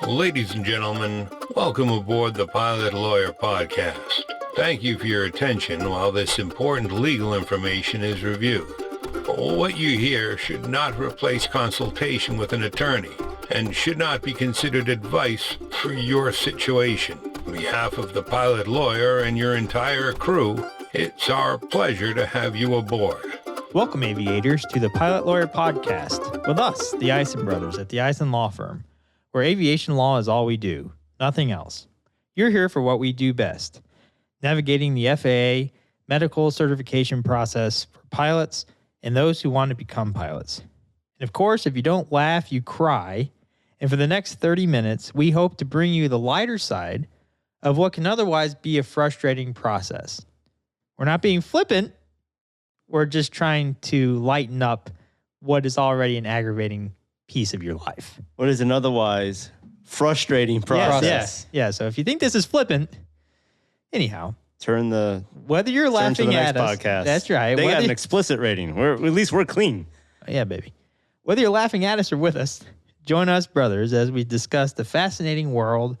Ladies and gentlemen, welcome aboard the Pilot Lawyer Podcast. Thank you for your attention while this important legal information is reviewed. What you hear should not replace consultation with an attorney and should not be considered advice for your situation. On behalf of the Pilot Lawyer and your entire crew, it's our pleasure to have you aboard. Welcome, aviators, to the Pilot Lawyer Podcast with us, the Eisen brothers at the Eisen Law Firm, where aviation law is all we do, nothing else. You're here for what we do best, navigating the FAA medical certification process for pilots and those who want to become pilots. And of course, if you don't laugh, you cry. And for the next 30 minutes, we hope to bring you the lighter side of what can otherwise be a frustrating process. We're not being flippant. We're just trying to lighten up what is already an aggravating piece of your life. What is an otherwise frustrating process? Yeah. So if you think this is flippant, anyhow, whether you're laughing at us, podcast. That's right. They got an explicit rating. At least we're clean. Yeah, baby. Whether you're laughing at us or with us, join us, brothers, as we discuss the fascinating world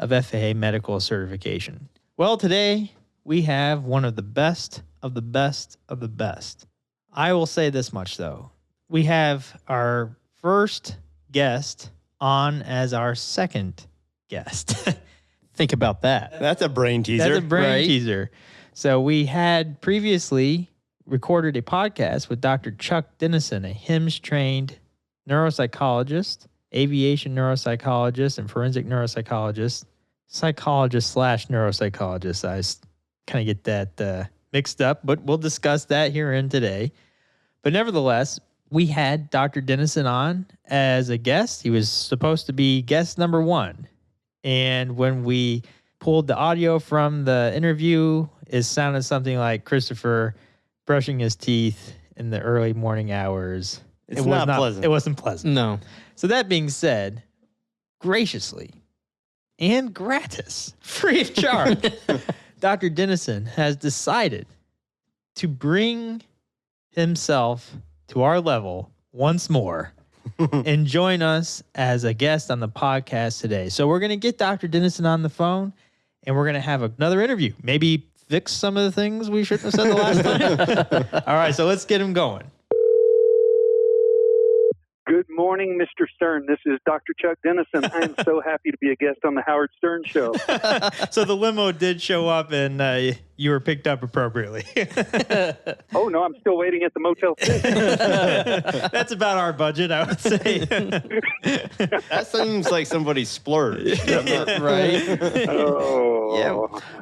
of FAA medical certification. Well, today we have one of the best of the best of the best. I will say this much, though. We have our first guest on as our second guest. Think about that. That's a brain teaser. That's a brain teaser. So we had previously recorded a podcast with Dr. Chuck Denison, a HIMSS-trained neuropsychologist, aviation neuropsychologist, and forensic neuropsychologist, psychologist/neuropsychologist. I kind of get that mixed up, but we'll discuss that herein today. But nevertheless, we had Dr. Denison on as a guest. He was supposed to be guest number one. And when we pulled the audio from the interview, it sounded something like Christopher brushing his teeth in the early morning hours. It was not pleasant. It wasn't pleasant. No. So that being said, graciously and gratis, free of charge, Dr. Denison has decided to bring himself to our level once more and join us as a guest on the podcast today. So we're going to get Dr. Denison on the phone and we're going to have another interview. Maybe fix some of the things we shouldn't have said the last time. All right, so let's get him going. Good morning, Mr. Stern. This is Dr. Chuck Denison. I am so happy to be a guest on the Howard Stern Show. So the limo did show up and you were picked up appropriately. Oh, no, I'm still waiting at the Motel 6. That's about our budget, I would say. That seems like somebody splurged. Right? Oh, Yeah.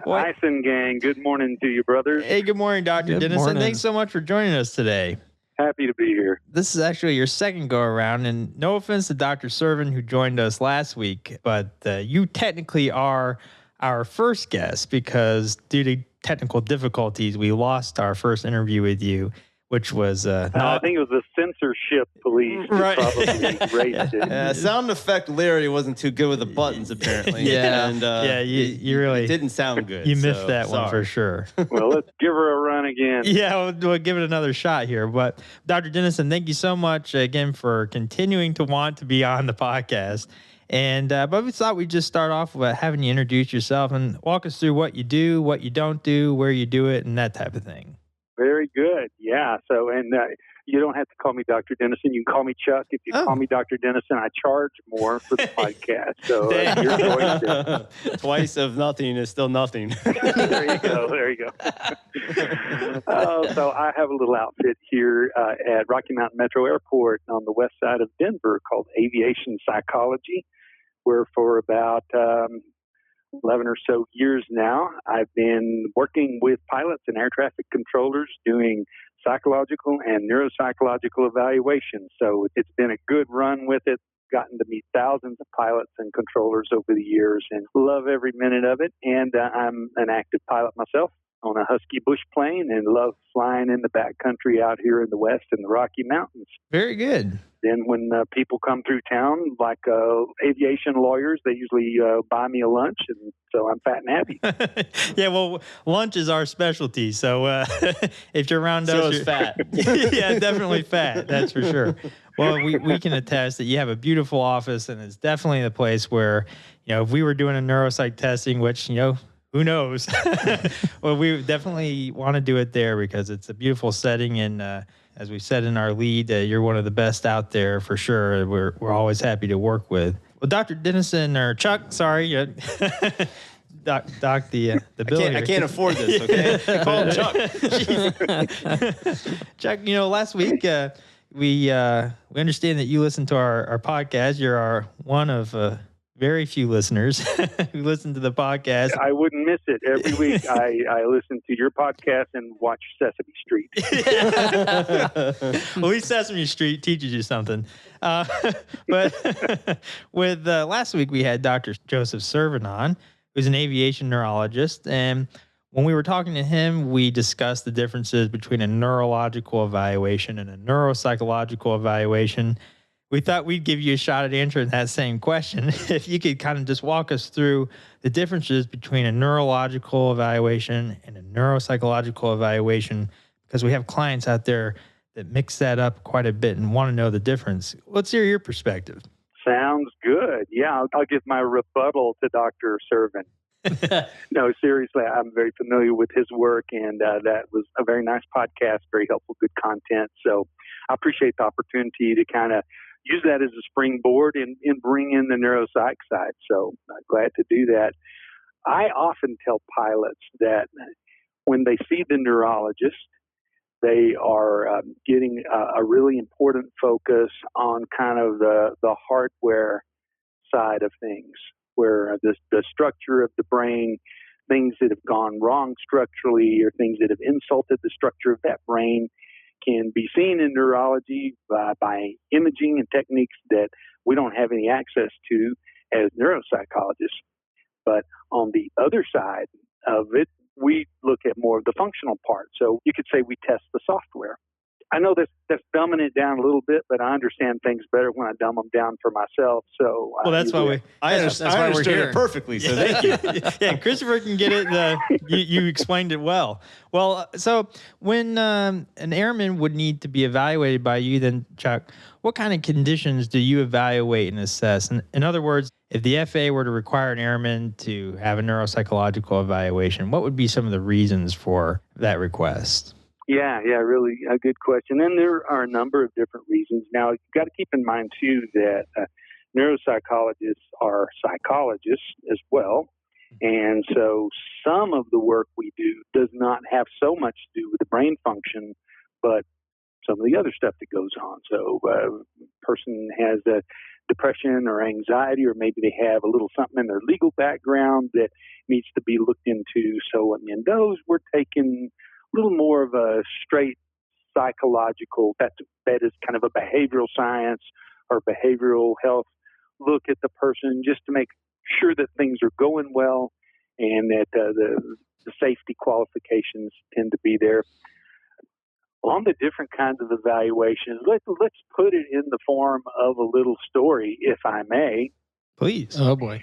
What? Eisen gang, good morning to you, brothers. Hey, good morning, Dr. Good Denison. morning. Thanks so much for joining us today. Happy to be here. This is actually your second go around, and no offense to Dr. Servin, who joined us last week, but you technically are our first guest because due to technical difficulties, we lost our first interview with you, which was I think it was the censorship police who Right. probably raised it. Sound effect Larry wasn't too good with the buttons, apparently. Yeah. And, Yeah, you really- it didn't sound good. you missed so that one for sorry. sure. Well, let's give her a run again. Yeah, we'll give it another shot here. But Dr. Denison, thank you so much again for continuing to want to be on the podcast. And but we thought we'd just start off with having you introduce yourself and walk us through what you do, what you don't do, where you do it, and that type of thing. Very good. Yeah. So, and you don't have to call me Dr. Denison. You can call me Chuck. If you call me Dr. Denison, I charge more for the podcast. So Dang. your choice. Twice of nothing is still nothing. There you go. There you go. So I have a little outfit here at Rocky Mountain Metro Airport on the west side of Denver called Aviation Psychology, where for about 11 or so years now, I've been working with pilots and air traffic controllers doing psychological and neuropsychological evaluations. So it's been a good run with it. Gotten to meet thousands of pilots and controllers over the years and love every minute of it. And I'm an active pilot myself on a Husky bush plane and love flying in the backcountry out here in the west in the Rocky Mountains. Very good. Then when people come through town, like aviation lawyers, they usually buy me a lunch, and so I'm fat and happy. Yeah, well, lunch is our specialty. So if you're around So us, is you're fat. Yeah, definitely fat. That's for sure. Well, we can attest that you have a beautiful office, and it's definitely the place where, if we were doing a neuropsych testing, which, who knows? Well, we definitely want to do it there because it's a beautiful setting. And as we said in our lead, you're one of the best out there for sure. We're always happy to work with. Well, Dr. Denison, or Chuck, sorry. Doc, the bill here. I can't afford this, okay? Call him Chuck. Chuck, last week we understand that you listen to our podcast. You're one of very few listeners who listen to the podcast. I wouldn't miss it. Every week I listen to your podcast and watch Sesame Street. Well, at least Sesame Street teaches you something. But with last week we had Dr. Joseph Servin on, who's an aviation neurologist. And when we were talking to him, we discussed the differences between a neurological evaluation and a neuropsychological evaluation. We thought we'd give you a shot at answering that same question. If you could kind of just walk us through the differences between a neurological evaluation and a neuropsychological evaluation, because we have clients out there that mix that up quite a bit and want to know the difference. Let's hear your perspective. Sounds good. Yeah, I'll give my rebuttal to Dr. Servin. No, seriously, I'm very familiar with his work, and that was a very nice podcast, very helpful, good content. So I appreciate the opportunity to kind of use that as a springboard and bring in the neuropsych side. So I'm glad to do that. I often tell pilots that when they see the neurologist, they are getting a really important focus on kind of the hardware side of things, where the structure of the brain, things that have gone wrong structurally or things that have insulted the structure of that brain can be seen in neurology by imaging and techniques that we don't have any access to as neuropsychologists. But on the other side of it, we look at more of the functional part. So you could say we test the software. I know that's dumbing it down a little bit, but I understand things better when I dumb them down for myself. So that's why I understood it perfectly. So thank you. Yeah, Christopher can get it. You explained it well. Well, so when an airman would need to be evaluated by you, then Chuck, what kind of conditions do you evaluate and assess? In other words, if the FAA were to require an airman to have a neuropsychological evaluation, what would be some of the reasons for that request? Yeah, really a good question. And there are a number of different reasons. Now, you've got to keep in mind, too, that neuropsychologists are psychologists as well. And so some of the work we do does not have so much to do with the brain function, but some of the other stuff that goes on. So a person has a depression or anxiety, or maybe they have a little something in their legal background that needs to be looked into. So in those, we're taking a little more of a straight psychological, that is kind of a behavioral science or behavioral health look at the person, just to make sure that things are going well and that the safety qualifications tend to be there. On the different kinds of evaluations, let's put it in the form of a little story, if I may. Please. Oh, boy.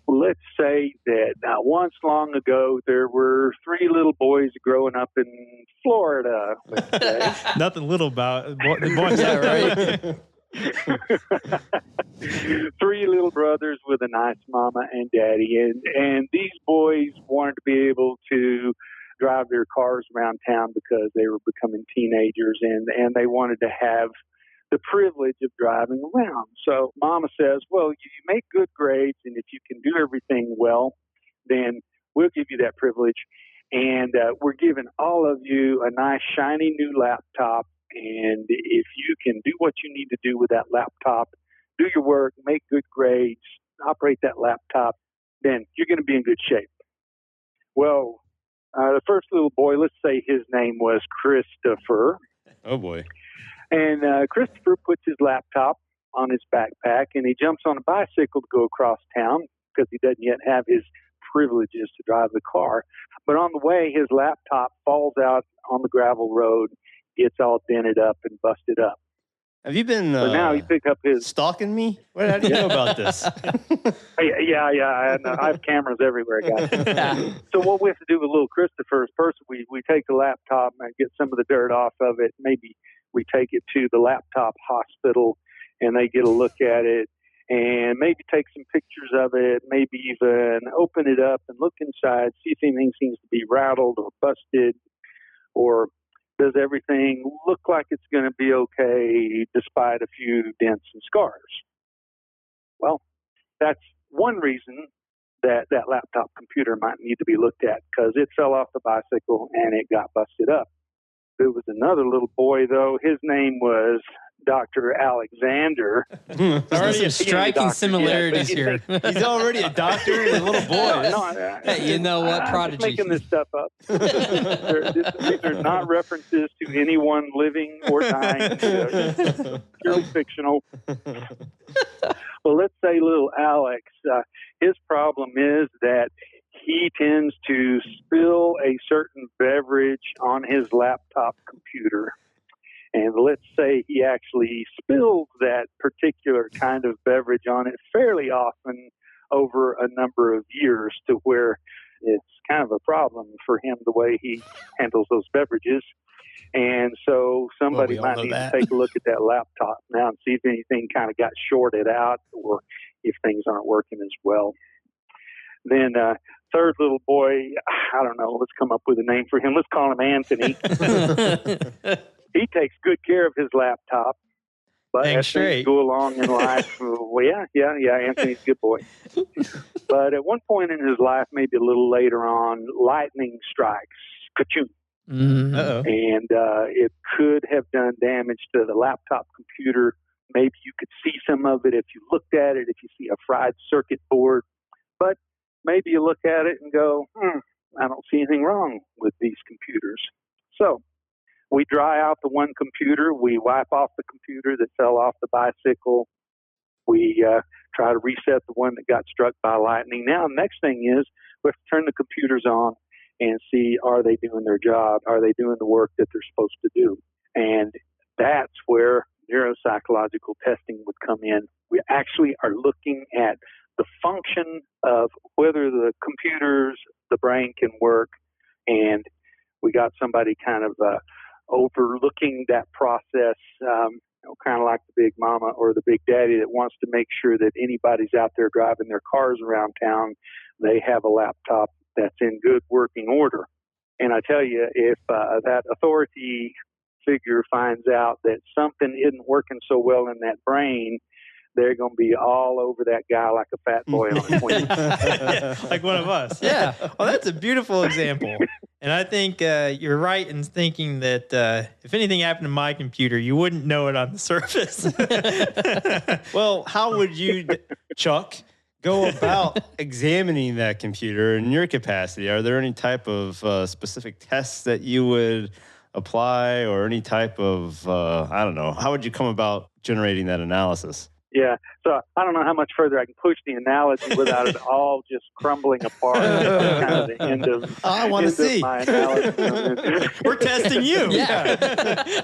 Let's say that once long ago, there were 3 little boys growing up in Florida. Let's say. Nothing little about the boys. Yeah, right. 3 little brothers with a nice mama and daddy. And these boys wanted to be able to drive their cars around town because they were becoming teenagers, and they wanted to have the privilege of driving around. So mama says, well, you make good grades, and if you can do everything well, then we'll give you that privilege. And we're giving all of you a nice, shiny new laptop. And if you can do what you need to do with that laptop, do your work, make good grades, operate that laptop, then you're going to be in good shape. Well, the first little boy, let's say his name was Christopher. Oh, boy. And Christopher puts his laptop on his backpack, and he jumps on a bicycle to go across town because he doesn't yet have his privileges to drive the car. But on the way, his laptop falls out on the gravel road, gets all dented up and busted up. Have you been so now you pick up his stalking me? How do you know about this? Yeah. I have cameras everywhere, guys. So what we have to do with little Christopher is first we take the laptop and get some of the dirt off of it, maybe we take it to the laptop hospital, and they get a look at it and maybe take some pictures of it, maybe even open it up and look inside, see if anything seems to be rattled or busted, or does everything look like it's going to be okay despite a few dents and scars? Well, that's one reason that laptop computer might need to be looked at, because it fell off the bicycle and it got busted up. There was another little boy, though. His name was Dr. Alexander. Already Some striking similarities here. He's already a doctor and a little boy. Hey, you know what, I'm Prodigy? just making this stuff up. These are not references to anyone living or dying. Purely fictional. Well, let's say little Alex, his problem is that he tends to spill a certain beverage on his laptop computer. And let's say he actually spills that particular kind of beverage on it fairly often over a number of years, to where it's kind of a problem for him the way he handles those beverages. And so somebody might need to take a look at that laptop now and see if anything kind of got shorted out or if things aren't working as well. Then third little boy, I don't know, let's come up with a name for him. Let's call him Anthony. He takes good care of his laptop, but as things go along in life, well, yeah, Anthony's a good boy. But at one point in his life, maybe a little later on, lightning strikes, ka-choom. Mm-hmm. And it could have done damage to the laptop computer. Maybe you could see some of it if you looked at it, if you see a fried circuit board. But maybe you look at it and go, I don't see anything wrong with these computers. So we dry out the one computer. We wipe off the computer that fell off the bicycle. We try to reset the one that got struck by lightning. Now, the next thing is we have to turn the computers on and see, are they doing their job? Are they doing the work that they're supposed to do? And that's where neuropsychological testing would come in. We actually are looking at the function of whether the computers, the brain can work, and we got somebody kind of overlooking that process, kind of like the big mama or the big daddy that wants to make sure that anybody's out there driving their cars around town, they have a laptop that's in good working order. And I tell you, if that authority figure finds out that something isn't working so well in that brain, they're going to be all over that guy like a fat boy on a twin. Like one of us. Yeah. Well, that's a beautiful example. And I think you're right in thinking that if anything happened to my computer, you wouldn't know it on the surface. Well, how would you, Chuck, go about examining that computer in your capacity? Are there any type of specific tests that you would apply, or any type of, I don't know, how would you come about generating that analysis? Yeah, so I don't know how much further I can push the analogy without it all just crumbling apart. That's kind of the end of, I want to see. My analysis. We're testing you. Yeah.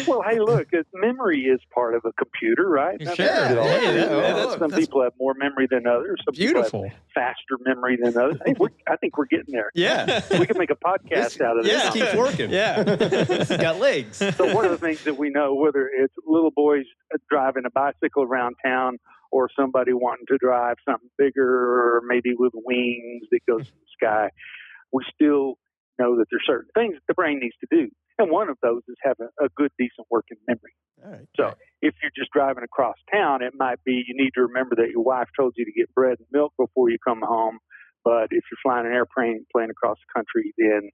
Well, hey, look, memory is part of a computer, right? Sure. Some people have more memory than others. Some people have faster memory than others. Hey, I think we're getting there. Yeah. We can make a podcast out of this. Yeah, keep working. Yeah. It's got legs. So one of the things that we know, whether it's little boys driving a bicycle around town or somebody wanting to drive something bigger or maybe with wings that goes to the sky, we still know that there's certain things that the brain needs to do. And one of those is having a good, decent working memory. All right. So if you're just driving across town, it might be you need to remember that your wife told you to get bread and milk before you come home. But if you're flying an airplane across the country, then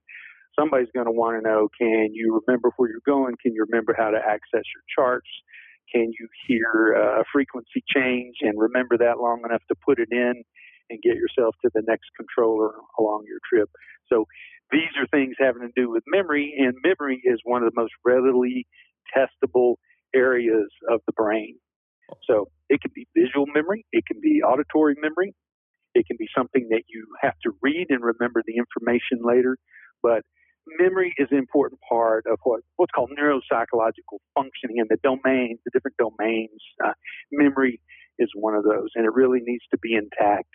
somebody's going to want to know, can you remember where you're going? Can you remember how to access your charts? Can you hear a frequency change and remember that long enough to put it in and get yourself to the next controller along your trip? So these are things having to do with memory, and memory is one of the most readily testable areas of the brain. So it can be visual memory, it can be auditory memory, it can be something that you have to read and remember the information later. But memory is an important part of what's called neuropsychological functioning and the different domains. Memory is one of those, and it really needs to be intact.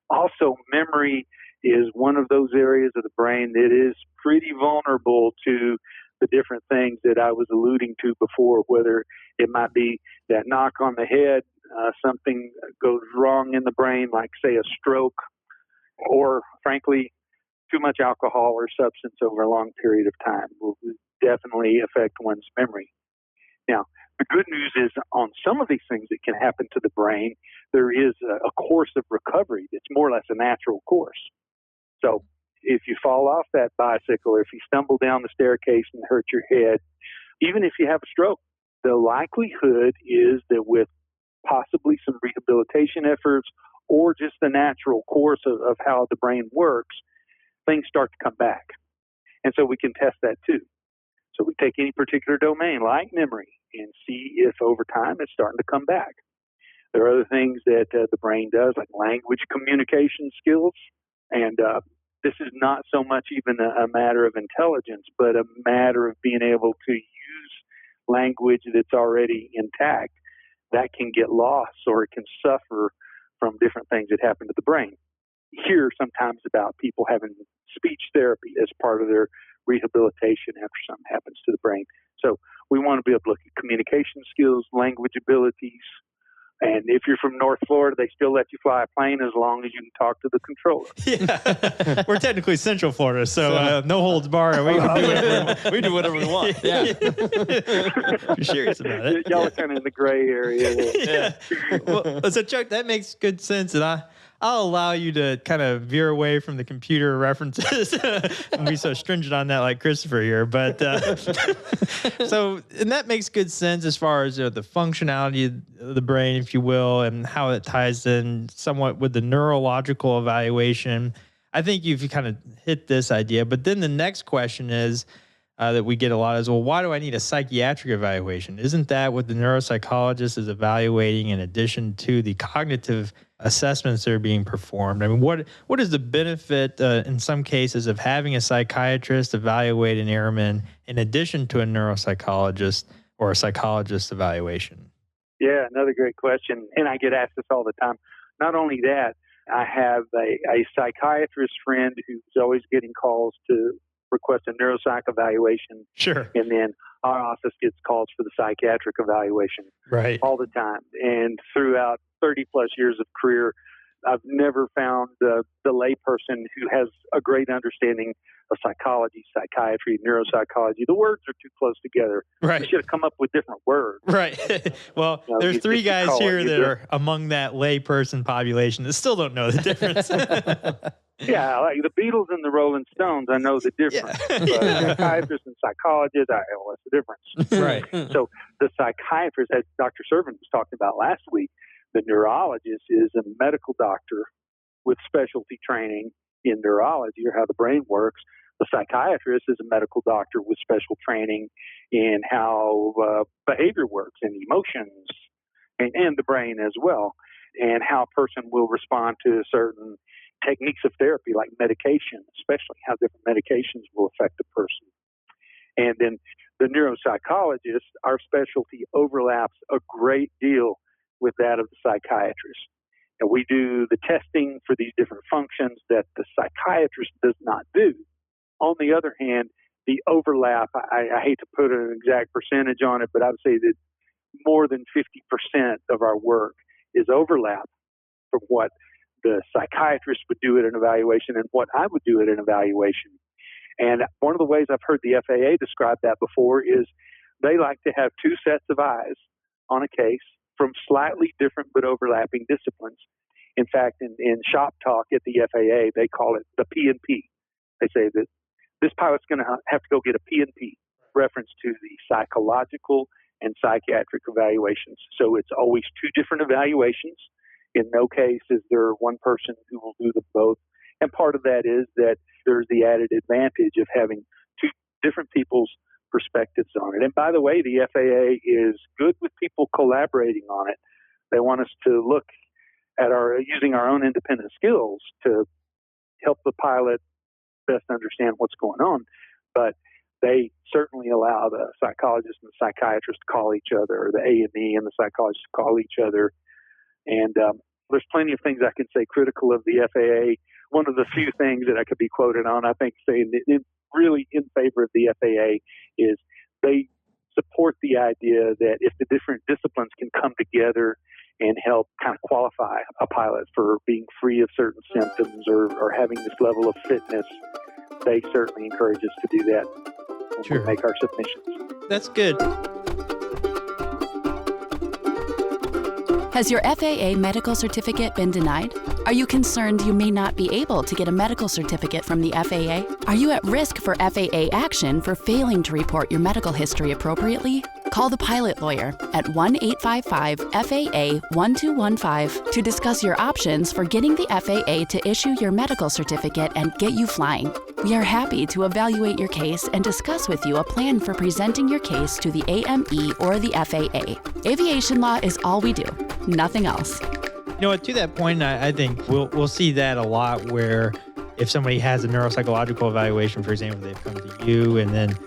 Also, memory is one of those areas of the brain that is pretty vulnerable to the different things that I was alluding to before, whether it might be that knock on the head, something goes wrong in the brain, like, say, a stroke, or, frankly, too much alcohol or substance over a long period of time will definitely affect one's memory. Now, the good news is on some of these things that can happen to the brain, there is a course of recovery that's more or less a natural course. So if you fall off that bicycle, or if you stumble down the staircase and hurt your head, even if you have a stroke, the likelihood is that with possibly some rehabilitation efforts or just the natural course of how the brain works, things start to come back. And so we can test that too. So we take any particular domain like memory and see if over time it's starting to come back. There are other things that the brain does, like language communication skills. And this is not so much even a matter of intelligence, but a matter of being able to use language that's already intact that can get lost, or it can suffer from different things that happen to the brain. Hear sometimes about people having speech therapy as part of their rehabilitation after something happens to the brain. So we want to be able to look at communication skills, language abilities, and if you're from North Florida, they still let you fly a plane as long as you can talk to the controller. Yeah, we're technically Central Florida, so no holds barred. We do whatever we want. Yeah. You're serious about it. Y'all are kind of in the gray area. Yeah. Well, so Chuck, that makes good sense, and I'll allow you to kind of veer away from the computer references and be so stringent on that, like Christopher here. But and that makes good sense as far as the functionality of the brain, if you will, and how it ties in somewhat with the neurological evaluation. I think you've kind of hit this idea. But then the next question is that we get a lot is, well, why do I need a psychiatric evaluation? Isn't that what the neuropsychologist is evaluating in addition to the cognitive assessments that are being performed? I mean, what is the benefit in some cases of having a psychiatrist evaluate an airman in addition to a neuropsychologist or a psychologist evaluation? Yeah, another great question. And I get asked this all the time. Not only that, I have a psychiatrist friend who's always getting calls to request a neuropsych evaluation. Sure. And then our office gets calls for the psychiatric evaluation all the time. And throughout 30 plus years of career, I've never found the layperson who has a great understanding of psychology, psychiatry, neuropsychology. The words are too close together. Right. We should have come up with different words. Right. Well, there's three guys here that are among that layperson population that still don't know the difference. Yeah, like the Beatles and the Rolling Stones, I know the difference. Yeah. But psychiatrists and psychologists, what's the difference? Right. So the psychiatrist, as Dr. Servant was talking about last week, the neurologist is a medical doctor with specialty training in neurology, or how the brain works. The psychiatrist is a medical doctor with special training in how behavior works and emotions and the brain as well, and how a person will respond to certain techniques of therapy like medication, especially how different medications will affect a person. And then the neuropsychologist, our specialty overlaps a great deal with that of the psychiatrist. And we do the testing for these different functions that the psychiatrist does not do. On the other hand, the overlap, I hate to put an exact percentage on it, but I would say that more than 50% of our work is overlap from what the psychiatrist would do at an evaluation and what I would do at an evaluation. And one of the ways I've heard the FAA describe that before is they like to have two sets of eyes on a case from slightly different but overlapping disciplines. In fact, in shop talk at the FAA, they call it the P&P. They say that this pilot's going to have to go get a P&P, reference to the psychological and psychiatric evaluations. So it's always two different evaluations. In no case is there one person who will do them both. And part of that is that there's the added advantage of having two different people's perspectives on it. And by the way, the FAA is good with people collaborating on it. They want us to look at using our own independent skills to help the pilot best understand what's going on. But they certainly allow the psychologist and the psychiatrist to call each other, or the A&E and the psychologist to call each other. And there's plenty of things I can say critical of the FAA. One of the few things that I could be quoted on, I think, saying that really in favor of the FAA is they support the idea that if the different disciplines can come together and help kind of qualify a pilot for being free of certain symptoms or having this level of fitness, they certainly encourage us to do that when we make our submissions. That's good. Has your FAA medical certificate been denied? Are you concerned you may not be able to get a medical certificate from the FAA? Are you at risk for FAA action for failing to report your medical history appropriately? Call the pilot lawyer at 1-855-FAA-1215 to discuss your options for getting the FAA to issue your medical certificate and get you flying. We are happy to evaluate your case and discuss with you a plan for presenting your case to the AME or the FAA. Aviation law is all we do, nothing else. You know what, to that point, I think we'll see that a lot where if somebody has a neuropsychological evaluation, for example, they've come to you and then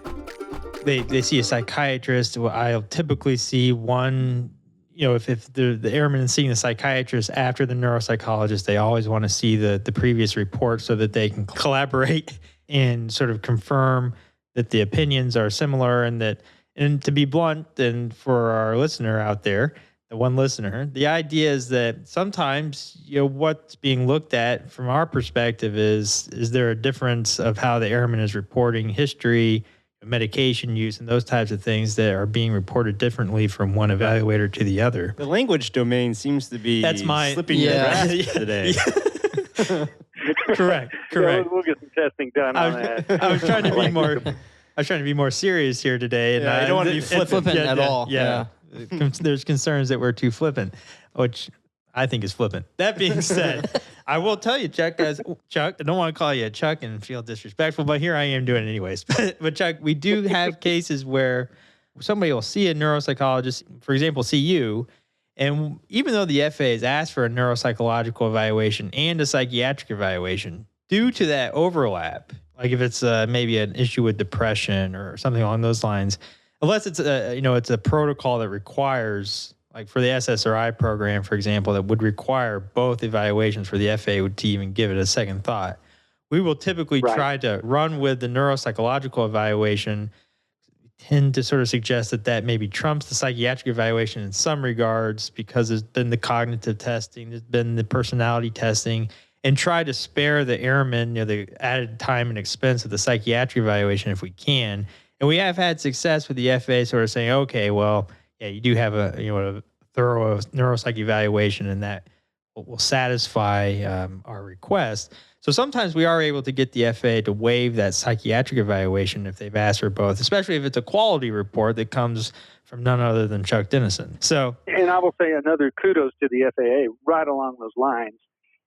they see a psychiatrist. Well, I'll typically see one, if the airman is seeing the psychiatrist after the neuropsychologist, they always want to see the previous report so that they can collaborate and sort of confirm that the opinions are similar and to be blunt, and for our listener out there, the one listener, the idea is that sometimes, what's being looked at from our perspective is there a difference of how the airman is reporting history, medication use, and those types of things that are being reported differently from one evaluator to the other. The language domain seems to be slipping your grasp today. Correct. We'll get some testing done on that. I was trying to be more serious here today, and I don't want to be flippant at all. Yeah. There's concerns that we're too flippant, which I think is flippant. That being said, I will tell you, Chuck, I don't want to call you a Chuck and feel disrespectful, but here I am doing it anyways. But Chuck, we do have cases where somebody will see a neuropsychologist, for example, see you, and even though the FAA has asked for a neuropsychological evaluation and a psychiatric evaluation, due to that overlap, like if it's maybe an issue with depression or something along those lines, unless it's it's a protocol that requires, like for the SSRI program, for example, that would require both evaluations for the FAA to even give it a second thought. We will typically try to run with the neuropsychological evaluation. We tend to sort of suggest that maybe trumps the psychiatric evaluation in some regards because there's been the cognitive testing, there's been the personality testing, and try to spare the airmen the added time and expense of the psychiatric evaluation if we can. And we have had success with the FAA sort of saying, okay, well, yeah, you do have a thorough neuropsych evaluation, and that will satisfy our request. So sometimes we are able to get the FAA to waive that psychiatric evaluation if they've asked for both, especially if it's a quality report that comes from none other than Chuck Denison. So, and I will say another kudos to the FAA right along those lines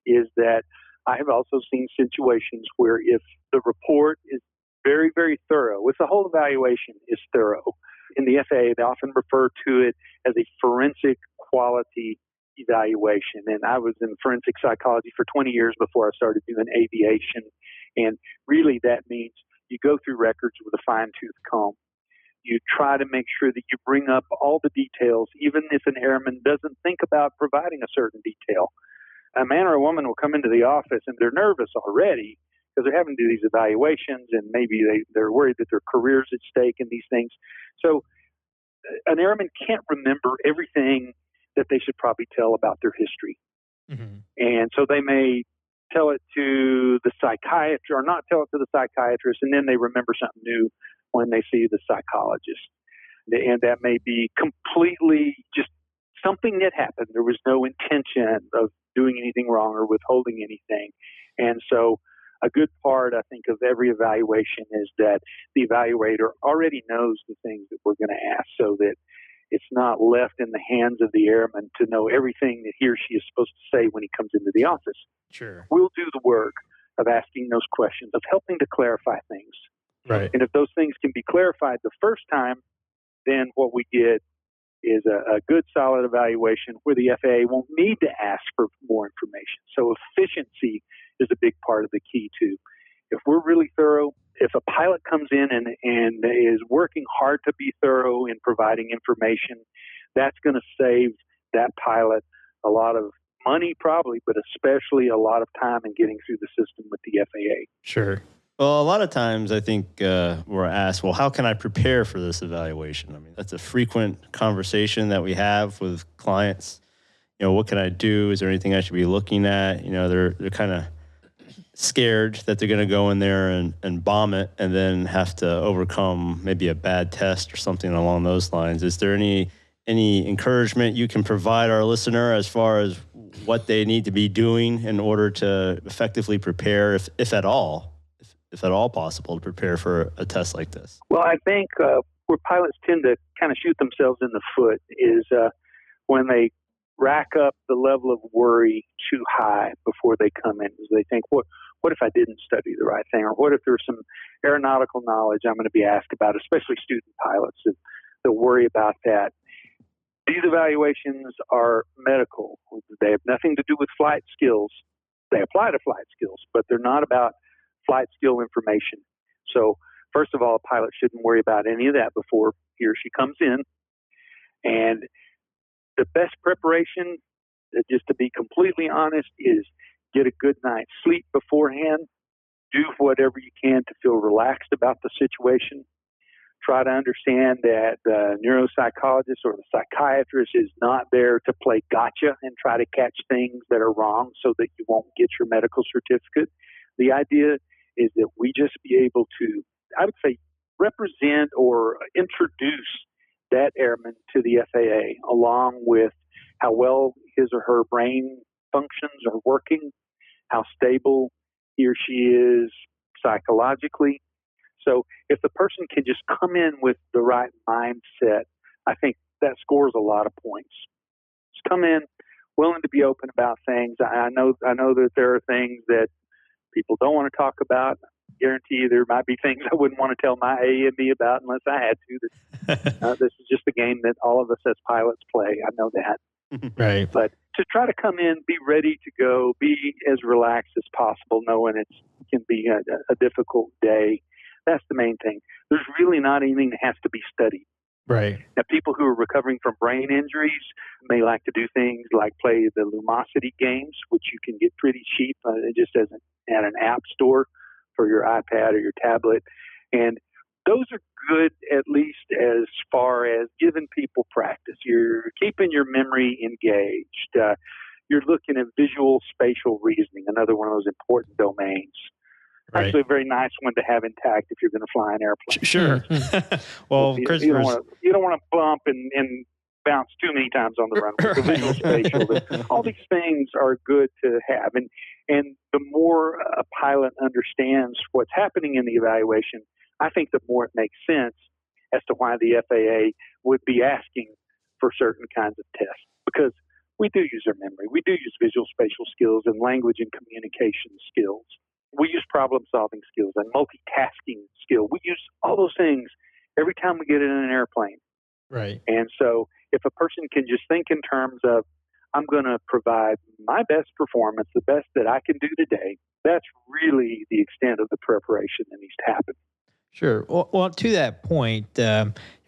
is that I have also seen situations where if the report is very, very thorough, if the whole evaluation is thorough, in the FAA, they often refer to it as a forensic quality evaluation. And I was in forensic psychology for 20 years before I started doing aviation. And really that means you go through records with a fine-tooth comb. You try to make sure that you bring up all the details, even if an airman doesn't think about providing a certain detail. A man or a woman will come into the office and they're nervous already because they're having to do these evaluations, and maybe they're worried that their career's at stake in these things. So an airman can't remember everything that they should probably tell about their history. Mm-hmm. And so they may tell it to the psychiatrist or not tell it to the psychiatrist, and then they remember something new when they see the psychologist. And that may be completely just something that happened. There was no intention of doing anything wrong or withholding anything. And so a good part, I think, of every evaluation is that the evaluator already knows the things that we're going to ask, so that it's not left in the hands of the airman to know everything that he or she is supposed to say when he comes into the office. Sure. We'll do the work of asking those questions, of helping to clarify things. Right. And if those things can be clarified the first time, then what we get is a good, solid evaluation where the FAA won't need to ask for more information. So efficiency is a big part of the key, too. If we're really thorough, if a pilot comes in and is working hard to be thorough in providing information, that's going to save that pilot a lot of money probably, but especially a lot of time in getting through the system with the FAA. Sure. Well, a lot of times I think we're asked, well, how can I prepare for this evaluation? I mean, that's a frequent conversation that we have with clients. What can I do? Is there anything I should be looking at? They're kind of scared that they're going to go in there and bomb it and then have to overcome maybe a bad test or something along those lines. Is there any encouragement you can provide our listener as far as what they need to be doing in order to effectively prepare, if at all possible, to prepare for a test like this? Well, I think where pilots tend to kind of shoot themselves in the foot is when they rack up the level of worry too high before they come in. They think, what if I didn't study the right thing? Or what if there's some aeronautical knowledge I'm going to be asked about, especially student pilots that worry about that. These evaluations are medical. They have nothing to do with flight skills. They apply to flight skills, but they're not about flight skill information. So first of all, a pilot shouldn't worry about any of that before he or she comes in. And the best preparation, just to be completely honest, is get a good night's sleep beforehand. Do whatever you can to feel relaxed about the situation. Try to understand that the neuropsychologist or the psychiatrist is not there to play gotcha and try to catch things that are wrong so that you won't get your medical certificate. The idea is that we just be able to, I would say, represent or introduce that airman to the FAA, along with how well his or her brain functions are working, how stable he or she is psychologically. So if the person can just come in with the right mindset, I think that scores a lot of points. Just come in willing to be open about things. I know that there are things that people don't want to talk about. I guarantee you there might be things I wouldn't want to tell my AME about unless I had to. This is just a game that all of us as pilots play. I know that. Right. But to try to come in, be ready to go, be as relaxed as possible, knowing it can be a difficult day. That's the main thing. There's really not anything that has to be studied. Right. Now, people who are recovering from brain injuries may like to do things like play the Lumosity games, which you can get pretty cheap just at an app store for your iPad or your tablet. And those are good, at least as far as giving people practice. You're keeping your memory engaged. You're looking at visual spatial reasoning, another one of those important domains. Right. Actually, a very nice one to have intact if you're going to fly an airplane. Sure. Well, you don't want to bump and bounce too many times on the runway. So visual spatial, all these things are good to have. And the more a pilot understands what's happening in the evaluation, I think the more it makes sense as to why the FAA would be asking for certain kinds of tests. Because we do use our memory. We do use visual spatial skills and language and communication skills. We use problem-solving skills and multitasking skill. We use all those things every time we get in an airplane. Right. And so if a person can just think in terms of, I'm going to provide my best performance, the best that I can do today, that's really the extent of the preparation that needs to happen. Sure. Well, to that point,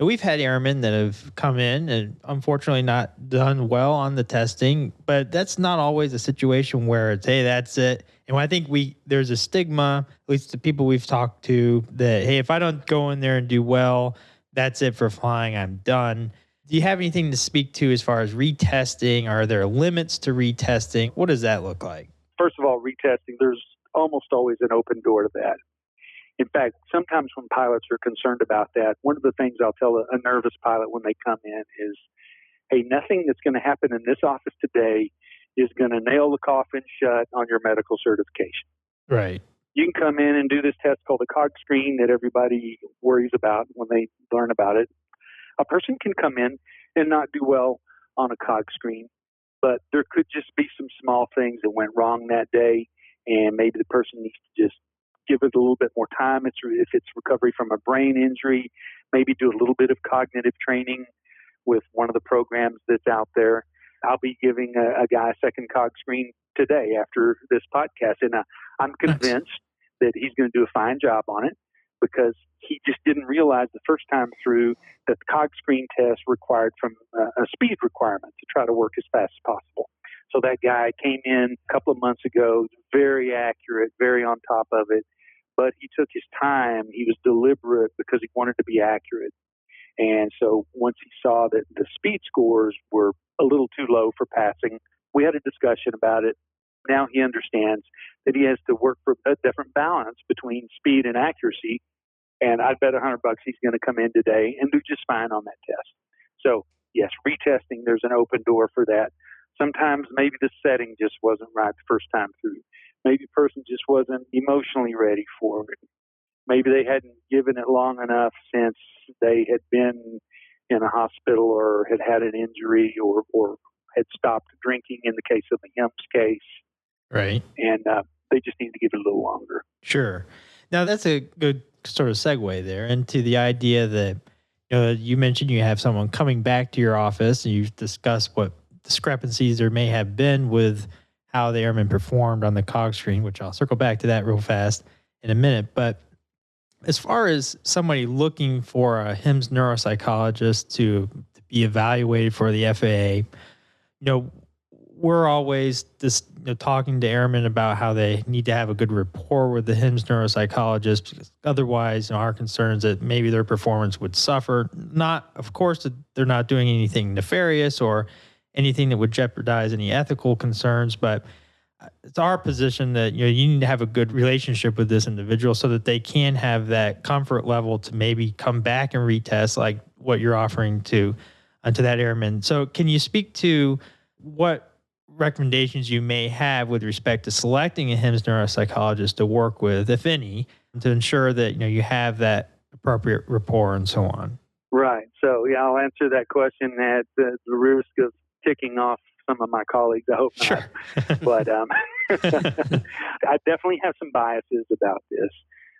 we've had airmen that have come in and unfortunately not done well on the testing, but that's not always a situation where it's, hey, that's it. And I think there's a stigma, at least the people we've talked to, that, hey, if I don't go in there and do well, that's it for flying, I'm done. Do you have anything to speak to as far as retesting? Are there limits to retesting? What does that look like? First of all, retesting, there's almost always an open door to that. In fact, sometimes when pilots are concerned about that, one of the things I'll tell a nervous pilot when they come in is, hey, nothing that's going to happen in this office today is going to nail the coffin shut on your medical certification. Right. You can come in and do this test called the cog screen that everybody worries about when they learn about it. A person can come in and not do well on a cog screen, but there could just be some small things that went wrong that day, and maybe the person needs to just give it a little bit more time. If it's recovery from a brain injury, maybe do a little bit of cognitive training with one of the programs that's out there. I'll be giving a guy a second cog screen today after this podcast, and I'm convinced that he's going to do a fine job on it because he just didn't realize the first time through that the cog screen test required from a speed requirement to try to work as fast as possible. So that guy came in a couple of months ago, very accurate, very on top of it, but he took his time. He was deliberate because he wanted to be accurate. And so once he saw that the speed scores were a little too low for passing, we had a discussion about it. Now he understands that he has to work for a different balance between speed and accuracy. And I'd bet $100 he's going to come in today and do just fine on that test. So yes, retesting, there's an open door for that. Sometimes maybe the setting just wasn't right the first time through. Maybe the person just wasn't emotionally ready for it. Maybe they hadn't given it long enough since they had been in a hospital or had an injury or had stopped drinking in the case of the HIMSS case. Right. And they just need to give it a little longer. Sure. Now, that's a good sort of segue there into the idea that you mentioned you have someone coming back to your office and you've discussed what discrepancies there may have been with how the airman performed on the cog screen, which I'll circle back to that real fast in a minute. But as far as somebody looking for a HIMSS neuropsychologist to be evaluated for the FAA, we're always just talking to airmen about how they need to have a good rapport with the HIMSS neuropsychologist, because otherwise, our concerns that maybe their performance would suffer. Not, of course, that they're not doing anything nefarious or anything that would jeopardize any ethical concerns, but it's our position that you need to have a good relationship with this individual so that they can have that comfort level to maybe come back and retest like what you're offering to that airman. So can you speak to what recommendations you may have with respect to selecting a HIMSS neuropsychologist to work with, if any, to ensure that you have that appropriate rapport and so on? Right. So I'll answer that question at the risk of ticking off some of my colleagues. I hope not. Sure. But I definitely have some biases about this.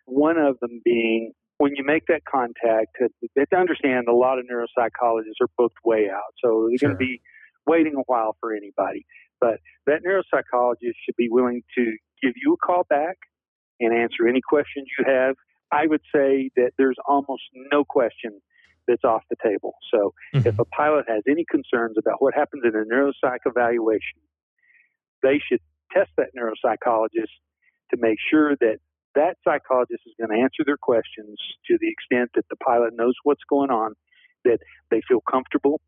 One of them being when you make that contact, you have to understand a lot of neuropsychologists are booked way out. So they're going to be waiting a while for anybody. But that neuropsychologist should be willing to give you a call back and answer any questions you have. I would say that there's almost no question that's off the table. So if a pilot has any concerns about what happens in a neuropsych evaluation, they should test that neuropsychologist to make sure that that psychologist is going to answer their questions to the extent that the pilot knows what's going on, that they feel comfortable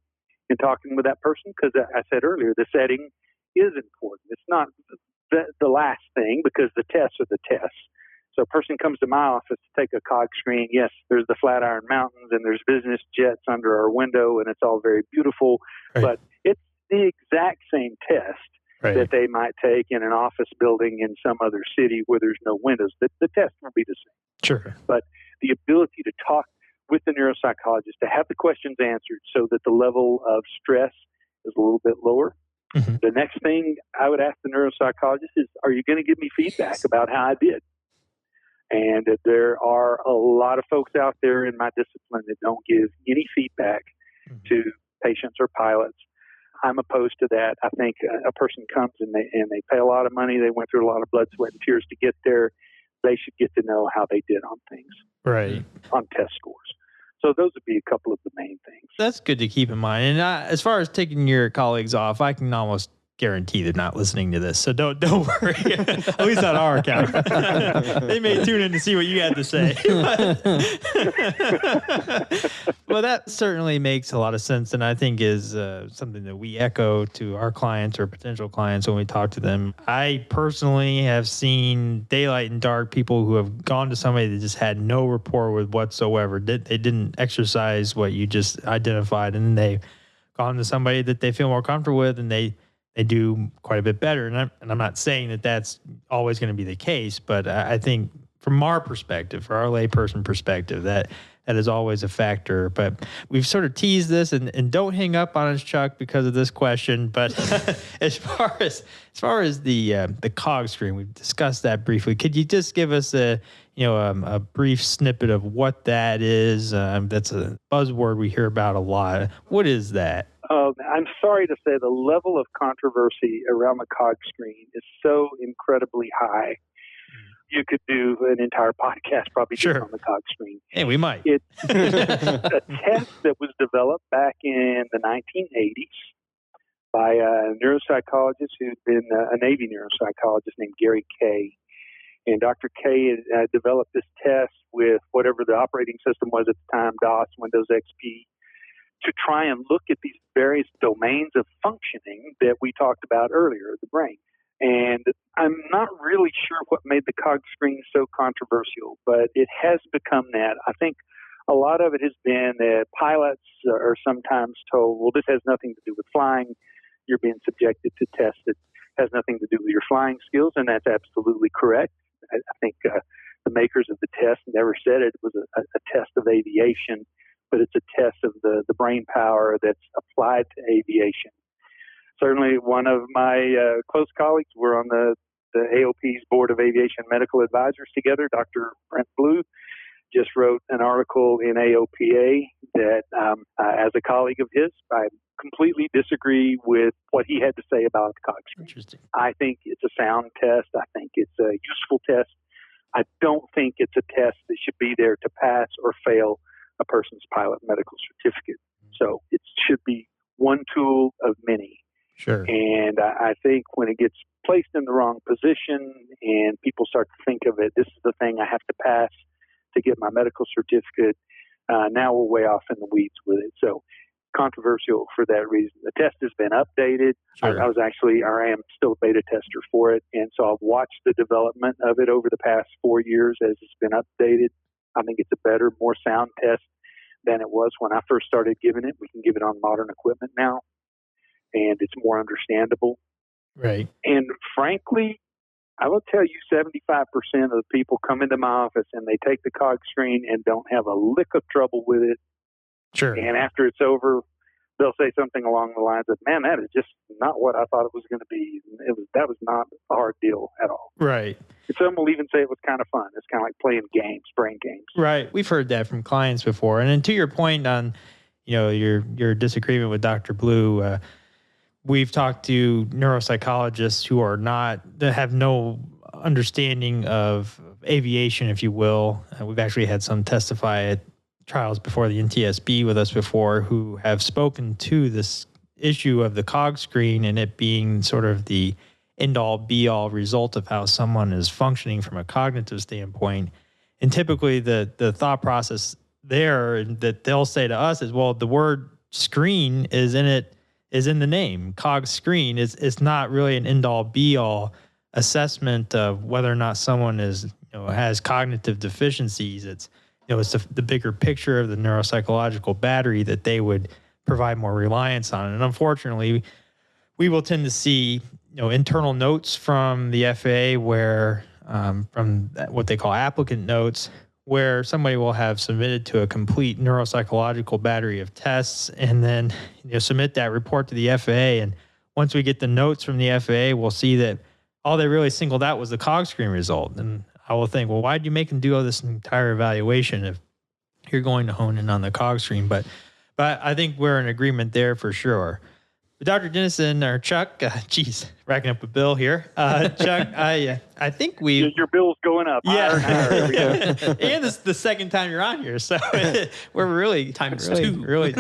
in talking with that person. Because I said earlier, the setting is important. It's not the last thing, because the tests are the tests. So a person comes to my office to take a cog screen. Yes, there's the Flatiron Mountains and there's business jets under our window, and it's all very beautiful. Right. But it's the exact same test that they might take in an office building in some other city where there's no windows. The test will be the same. Sure. But the ability to talk with the neuropsychologist, to have the questions answered so that the level of stress is a little bit lower. The next thing I would ask the neuropsychologist is, are you going to give me feedback about how I did? And there are a lot of folks out there in my discipline that don't give any feedback to patients or pilots. I'm opposed to that. I think a person comes and they pay a lot of money. They went through a lot of blood, sweat, and tears to get there. They should get to know how they did on things, on test scores. So those would be a couple of the main things. That's good to keep in mind. And as far as taking your colleagues off, I can almost guarantee they're not listening to this. So don't worry. At least on our account. They may tune in to see what you had to say. Well, that certainly makes a lot of sense, and I think is something that we echo to our clients or potential clients when we talk to them. I personally have seen daylight and dark people who have gone to somebody that just had no rapport with whatsoever. They didn't exercise what you just identified, and then they've gone to somebody that they feel more comfortable with, and they do quite a bit better. And I'm not saying that that's always going to be the case, but I think from our perspective, for our layperson perspective, that is always a factor. But we've sort of teased this, and don't hang up on us, Chuck, because of this question. But as far as the cog screen, we've discussed that briefly. Could you just give us a brief snippet of what that is? That's a buzzword we hear about a lot. What is that? I'm sorry to say the level of controversy around the cog screen is so incredibly high. You could do an entire podcast probably just on the cog screen. Hey, we might. It's a test that was developed back in the 1980s by a neuropsychologist who'd been a Navy neuropsychologist named Gary Kay. And Dr. K had developed this test with whatever the operating system was at the time, DOS, Windows XP, to try and look at these various domains of functioning that we talked about earlier, the brain. And I'm not really sure what made the cog screen so controversial, but it has become that. I think a lot of it has been that pilots are sometimes told, well, this has nothing to do with flying. You're being subjected to tests that has nothing to do with your flying skills, and that's absolutely correct. I think the makers of the test never said it was a test of aviation, but it's a test of the brain power that's applied to aviation. Certainly one of my close colleagues, we're on the AOP's Board of Aviation Medical Advisors together, Dr. Brent Blue, just wrote an article in AOPA that, as a colleague of his, I completely disagree with what he had to say about the cog screen. Interesting. I think it's a sound test. I think it's a useful test. I don't think it's a test that should be there to pass or fail a person's pilot medical certificate. So it should be one tool of many. Sure. And I think when it gets placed in the wrong position and people start to think of it, this is the thing I have to pass to get my medical certificate, now we're way off in the weeds with it. So controversial for that reason. The test has been updated. Sure. I am still a beta tester for it. And so I've watched the development of it over the past 4 years as it's been updated. I think it's a better, more sound test than it was when I first started giving it. We can give it on modern equipment now, and it's more understandable. Right. And frankly, I will tell you 75% of the people come into my office and they take the cog screen and don't have a lick of trouble with it. Sure. And after it's over, they'll say something along the lines of, man, that is just not what I thought it was going to be. That was not a hard deal at all. Right. And some will even say it was kind of fun. It's kind of like playing games, brain games. Right. We've heard that from clients before. And then to your point on, your disagreement with Dr. Blue, we've talked to neuropsychologists that have no understanding of aviation, if you will. We've actually had some testify at trials before the NTSB with us before who have spoken to this issue of the cog screen and it being sort of the end-all, be-all result of how someone is functioning from a cognitive standpoint. And typically the thought process there that they'll say to us is, well, the word screen is in the name. Cog screen is not really an end-all, be-all assessment of whether or not someone has cognitive deficiencies. It's the bigger picture of the neuropsychological battery that they would provide more reliance on. And unfortunately, we will tend to see internal notes from the FAA where from what they call applicant notes, where somebody will have submitted to a complete neuropsychological battery of tests and then submit that report to the FAA. And once we get the notes from the FAA, we'll see that all they really singled out was the cog screen result. And I will think, well, why did you make them do all this entire evaluation if you're going to hone in on the cog screen? But I think we're in agreement there for sure. But Dr. Denison, or Chuck, racking up a bill here. Chuck, I think your bill's going up. Yeah. Higher and higher. And this is the second time you're on here, so we're really two. really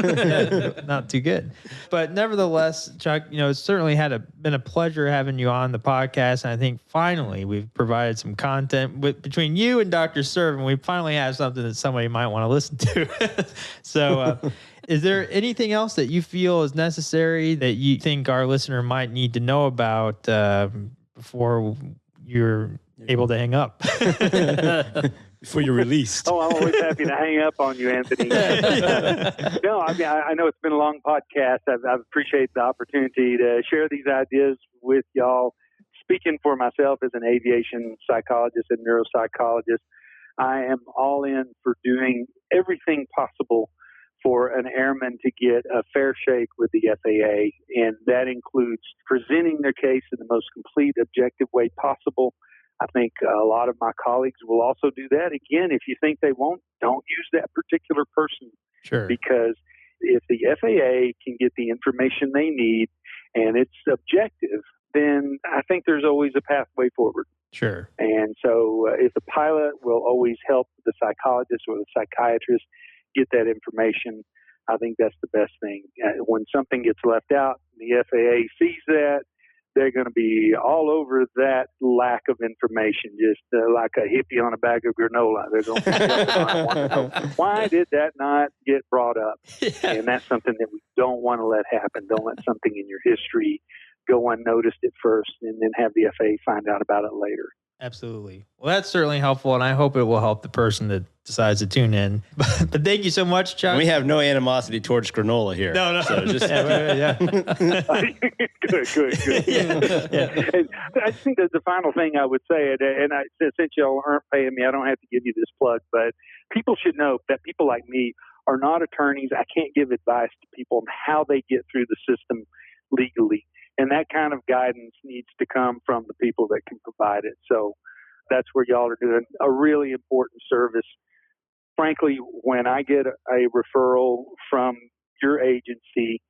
not too good. But nevertheless, Chuck, it's certainly been a pleasure having you on the podcast. And I think finally we've provided some content between you and Dr. Servin. We finally have something that somebody might want to listen to. So. Is there anything else that you feel is necessary that you think our listener might need to know about before you're able to hang up? Before you're released. Oh, I'm always happy to hang up on you, Anthony. No, I mean, I know it's been a long podcast. I appreciate the opportunity to share these ideas with y'all. Speaking for myself as an aviation psychologist and neuropsychologist, I am all in for doing everything possible for an airman to get a fair shake with the FAA, and that includes presenting their case in the most complete, objective way possible. I think a lot of my colleagues will also do that. Again, if you think they won't, don't use that particular person. Sure. Because if the FAA can get the information they need and it's objective, then I think there's always a pathway forward. Sure. And so if the pilot will always help the psychologist or the psychiatrist get that information, I think that's the best thing. When something gets left out, the FAA sees that, they're going to be all over that lack of information, just like a hippie on a bag of granola. They're going to want to know, why did that not get brought up? Yeah. And that's something that we don't want to let happen. Don't let something in your history go unnoticed at first and then have the FAA find out about it later. Absolutely. Well, that's certainly helpful, and I hope it will help the person that decides to tune in. But thank you so much, Chuck. We have no animosity towards granola here. No. So just yeah. Good. Yeah. And I think that the final thing I would say, since y'all aren't paying me, I don't have to give you this plug, but people should know that people like me are not attorneys. I can't give advice to people on how they get through the system legally. And that kind of guidance needs to come from the people that can provide it. So that's where y'all are doing a really important service. Frankly, when I get a referral from your agency,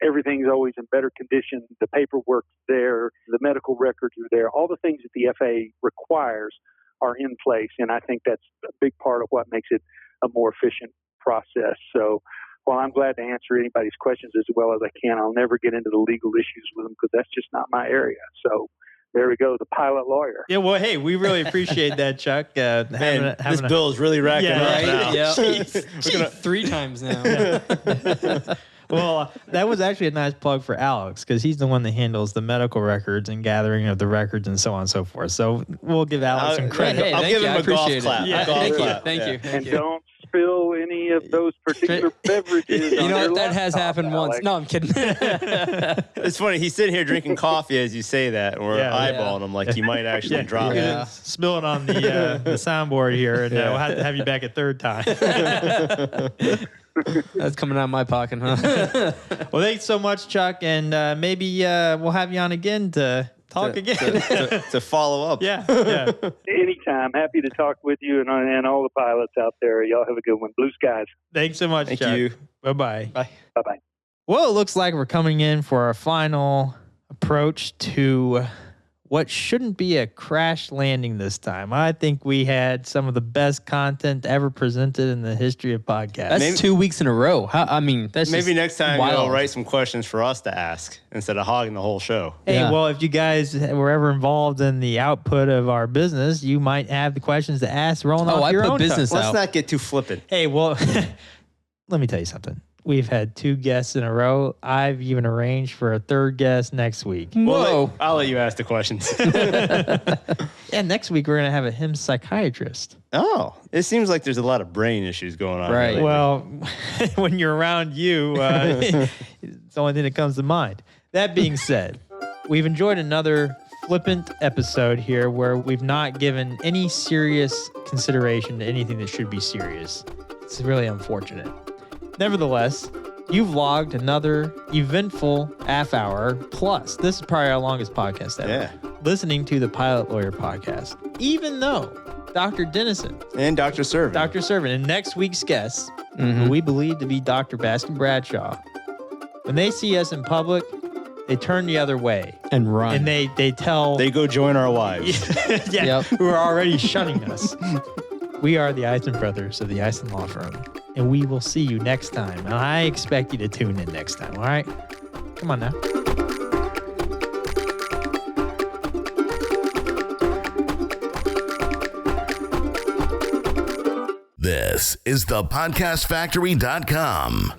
everything's always in better condition. The paperwork's there, the medical records are there. All the things that the FAA requires are in place. And I think that's a big part of what makes it a more efficient process. So while I'm glad to answer anybody's questions as well as I can, I'll never get into the legal issues with them because that's just not my area. So there we go, the pilot lawyer. Yeah, well, hey, we really appreciate that, Chuck. this bill is really racking up Right? now. Yeah. Jeez. 3 times now. Well, that was actually a nice plug for Alex because he's the one that handles the medical records and gathering of the records and so on and so forth. So we'll give Alex some credit. Hey, I'll thank give you. him I a golf appreciate it. clap. Yeah. A golf Thank you. clap. Thank Yeah. you. And don't spill any of those particular beverages. You on know your what? That has laptop, happened once. Alex. No, I'm kidding. It's funny. He's sitting here drinking coffee as you say that, and we're eyeballing him like you might actually drop Yeah. it. Spill it on the soundboard here, and we'll have to have you back a third time. That's coming out of my pocket, huh? Well, thanks so much, Chuck, and maybe we'll have you on again to talk again. to follow up. Yeah. Anytime. Happy to talk with you and all the pilots out there. Y'all have a good one. Blue skies. Thanks so much, Thank Chuck. you. Bye-bye. Bye. Bye-bye. Well, it looks like we're coming in for our final approach to what shouldn't be a crash landing this time. I think we had some of the best content ever presented in the history of podcasts. That's 2 weeks in a row. That's Maybe just next time wild. you'll write some questions for us to ask instead of hogging the whole show. Hey, Yeah. well, if you guys were ever involved in the output of our business, you might have the questions to ask rolling off I your put own business tongue. out. Let's not get too flippant. Hey, well, let me tell you something. We've had 2 guests in a row. I've even arranged for a 3rd guest next week. Whoa. I'll let you ask the questions. Yeah, next week we're going to have a HIMSS psychiatrist. Oh, it seems like there's a lot of brain issues going on. Right. lately. Well, when you're around you, it's the only thing that comes to mind. That being said, we've enjoyed another flippant episode here where we've not given any serious consideration to anything that should be serious. It's really unfortunate. Nevertheless, you've logged another eventful half hour plus. This is probably our longest podcast ever. Yeah. Listening to the Pilot Lawyer podcast, even though Dr. Denison, And Dr. Servin. Dr. Servin, and next week's guest, who we believe to be Dr. Baskin Bradshaw, when they see us in public, they turn the other way. And run. And they tell They go join our wives. yeah, Yep. who are already shunning us. We are the Eisen brothers of the Eisen Law Firm, and we will see you next time. And I expect you to tune in next time, all right? Come on now. This is thepodcastfactory.com.